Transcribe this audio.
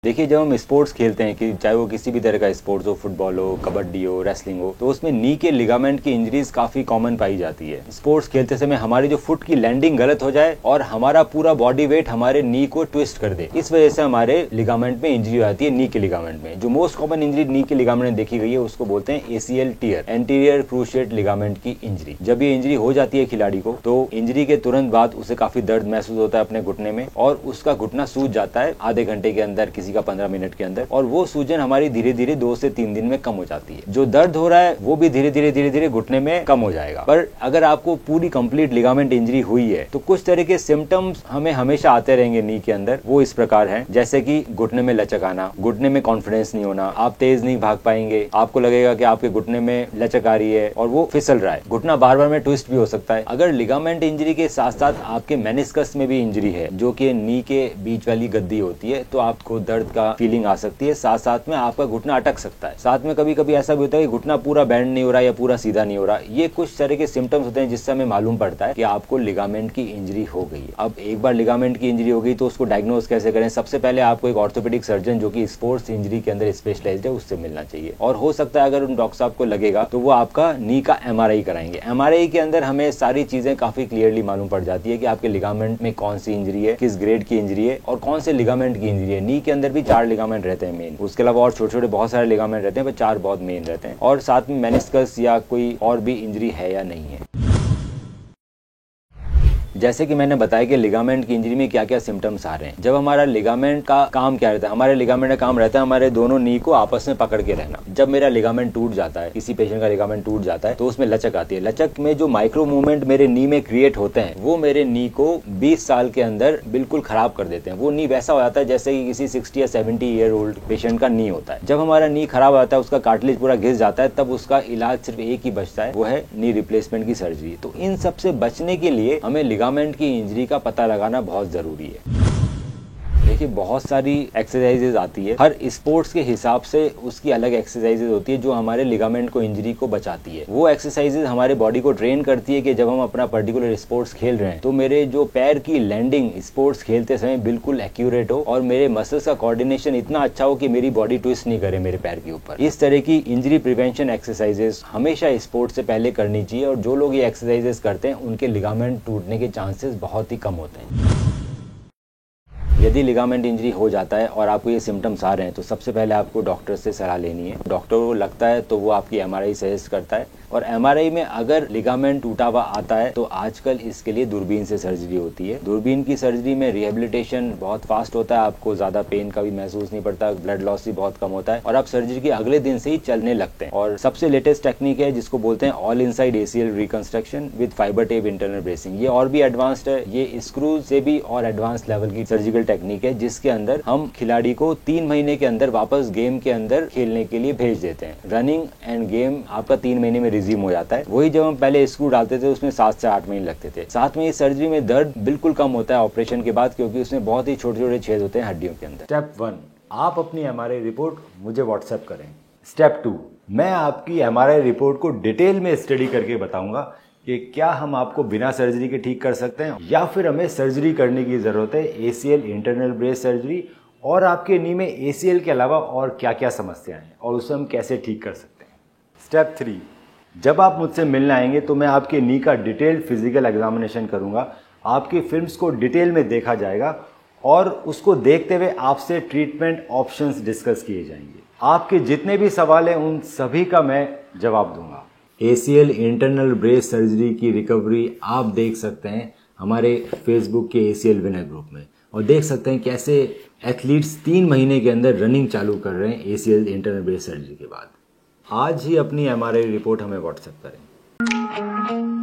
देखिए, जब हम स्पोर्ट्स खेलते हैं कि चाहे वो किसी भी तरह का स्पोर्ट्स हो, फुटबॉल हो, कबड्डी हो, रेसलिंग हो, तो उसमें नी के लिगामेंट की इंजरीज काफी कॉमन पाई जाती है। स्पोर्ट्स खेलते समय हमारी जो फुट की लैंडिंग गलत हो जाए और हमारा पूरा बॉडी वेट हमारे नी को ट्विस्ट कर दे, इस वजह से हमारे लिगामेंट में इंजरी आती है। नी के लिगामेंट में जो मोस्ट कॉमन इंजरी नी के लिगामेंट में देखी गई है उसको बोलते हैं ACL tear, anterior cruciate ligament की इंजरी। जब ये इंजरी हो जाती है खिलाड़ी को, तो इंजरी के तुरंत बाद उसे काफी दर्द महसूस होता है अपने घुटने में, और उसका घुटना सूज जाता है आधे घंटे के अंदर, किसी का 15 मिनट के अंदर, और वो सूजन हमारी धीरे धीरे 2 से 3 दिन में कम हो जाती है। जो दर्द हो रहा है वो भी धीरे धीरे घुटने में कम हो जाएगा। पर अगर आपको पूरी कंप्लीट लिगामेंट इंजरी हुई है तो कुछ तरह के सिम्टम्स हमें हमेशा आते रहेंगे नी के अंदर। वो इस प्रकार हैं, जैसे कि घुटने में लचक आना, घुटने में कॉन्फिडेंस नहीं होना, आप तेज नहीं भाग पाएंगे, आपको लगेगा कि आपके घुटने में लचक आ रही है और वो फिसल रहा है, घुटना बार बार में ट्विस्ट भी हो सकता है। अगर लिगामेंट इंजरी के साथ साथ आपके मेनिस्कस में भी इंजरी है, जो कि नी के बीच वाली गद्दी होती है, तो आपको दर्द का फीलिंग आ सकती है। साथ साथ में आपका घुटना अटक सकता है। साथ में कभी कभी ऐसा भी होता है कि घुटना पूरा बैंड नहीं हो रहा या पूरा सीधा नहीं हो रहा। ये कुछ तरह के सिम्टम्स होते हैं जिससे हमें मालूम पड़ता है कि आपको लिगामेंट की इंजरी हो गई है। अब एक बार लिगामेंट की इंजरी हो गई तो उसको डायग्नोज कैसे करें? सबसे पहले आपको एक ऑर्थोपेडिक सर्जन जो कि स्पोर्ट्स इंजरी के अंदर स्पेशलाइज्ड है उससे मिलना चाहिए, और हो सकता है अगर उन डॉक्टर साहब को लगेगा तो वो आपका नी का MRI कराएंगे। MRI के अंदर हमें सारी चीजें काफी क्लियरली मालूम पड़ जाती है कि आपके लिगामेंट में कौन सी इंजरी है, किस ग्रेड की इंजरी है और कौन से लिगामेंट की इंजरी है। नी के अंदर भी 4 लिगामेंट रहते हैं मेन, उसके अलावा और छोटे छोटे बहुत सारे लिगामेंट रहते हैं, पर 4 बहुत मेन रहते हैं, और साथ में मेनिस्कस या कोई और भी इंजरी है या नहीं है। जैसे कि मैंने बताया कि लिगामेंट की इंजरी में क्या क्या सिम्टम्स आ रहे हैं। जब हमारा लिगामेंट का काम क्या रहता है, हमारे लिगामेंट का काम रहता है हमारे दोनों नी को आपस में पकड़ के रहना। जब मेरा लिगामेंट टूट जाता है, किसी पेशेंट का लिगामेंट टूट जाता है, तो उसमें लचक आती है। लचक में जो माइक्रो मूवमेंट मेरे नी में क्रिएट होते हैं वो मेरे नी को 20 साल के अंदर बिल्कुल खराब कर देते हैं। वो नी वैसा हो जाता है जैसे कि किसी 60 या 70 ईयर ओल्ड पेशेंट का नी होता है। जब हमारा नी खराब आता है, उसका कार्टिलेज पूरा घिस जाता है, तब उसका इलाज सिर्फ एक ही बचता है, वो है नी रिप्लेसमेंट की सर्जरी। तो इन सब से बचने के लिए हमें लिगामेंट की इंजरी का पता लगाना बहुत जरूरी है। देखिए, बहुत सारी एक्सरसाइजेज आती है, हर स्पोर्ट्स के हिसाब से उसकी अलग एक्सरसाइजेज होती है जो हमारे लिगामेंट को इंजरी को बचाती है। वो एक्सरसाइजेज हमारे बॉडी को ट्रेन करती है कि जब हम अपना पर्टिकुलर स्पोर्ट्स खेल रहे हैं तो मेरे जो पैर की लैंडिंग स्पोर्ट्स खेलते समय बिल्कुल एक्यूरेट हो और मेरे मसल्स का कोऑर्डिनेशन इतना अच्छा हो कि मेरी बॉडी ट्विस्ट नहीं करे मेरे पैर के ऊपर। इस तरह की इंजरी प्रिवेंशन एक्सरसाइजेज हमेशा स्पोर्ट्स से पहले करनी चाहिए, और जो लोग ये एक्सरसाइजेज करते हैं उनके लिगामेंट टूटने के चांसेस बहुत ही कम होते हैं। यदि लिगामेंट इंजरी हो जाता है और आपको ये सिम्टम्स आ रहे हैं तो सबसे पहले आपको डॉक्टर से सलाह लेनी है। डॉक्टर को लगता है तो वो आपकी MRI सजेस्ट करता है, और MRI में अगर लिगामेंट टूटा हुआ आता है तो आजकल इसके लिए दूरबीन से सर्जरी होती है। दूरबीन की सर्जरी में रिहेबिलिटेशन बहुत फास्ट होता है, आपको ज्यादा पेन का भी महसूस नहीं पड़ता, ब्लड लॉस भी बहुत कम होता है, और आप सर्जरी के अगले दिन से ही चलने लगते हैं। और सबसे लेटेस्ट टेक्निक है जिसको बोलते हैं all inside ACL reconstruction with fibre tape internal bracing. ये और भी एडवांस्ड है, ये स्क्रू से भी और एडवांस लेवल की सर्जिकल टेक्निक है, जिसके अंदर हम खिलाड़ी को 3 महीने के अंदर वापस गेम के अंदर खेलने के लिए भेज देते हैं। रनिंग एंड गेम आपका 3 महीने में रिज्यूम हो जाता है। वही जब हम पहले स्क्रू डालते थे उसमें 7 से 8 महीने लगते थे। साथ में इस सर्जरी में दर्द बिल्कुल कम होता है ऑपरेशन के बाद, क्योंकि उसमें बहुत ही छोटे छोटे छेद होते हैं हड्डियों के अंदर। स्टेप 1, आप अपनी MRI रिपोर्ट मुझे व्हाट्सएप करें। स्टेप 2, मैं आपकी MRI रिपोर्ट को डिटेल में स्टडी करके बताऊंगा कि क्या हम आपको बिना सर्जरी के ठीक कर सकते हैं या फिर हमें सर्जरी करने की जरूरत है, ACL इंटरनल ब्रेस सर्जरी, और आपके नी में ACL के अलावा और क्या क्या समस्याएं हैं और उसे हम कैसे ठीक कर सकते हैं। स्टेप 3, जब आप मुझसे मिलने आएंगे तो मैं आपके नी का डिटेल्ड फिजिकल एग्जामिनेशन करूंगा, आपकी फिल्म्स को डिटेल में देखा जाएगा और उसको देखते हुए आपसे ट्रीटमेंट ऑप्शंस डिस्कस किए जाएंगे। आपके जितने भी सवाल हैं उन सभी का मैं जवाब दूंगा। ACL इंटरनल ब्रेस सर्जरी की रिकवरी आप देख सकते हैं हमारे फेसबुक के ACL विनर ग्रुप में, और देख सकते हैं कैसे एथलीट्स 3 महीने के अंदर रनिंग चालू कर रहे हैं ACL इंटरनल ब्रेस सर्जरी के बाद। आज ही अपनी MRI रिपोर्ट हमें व्हाट्सएप करें।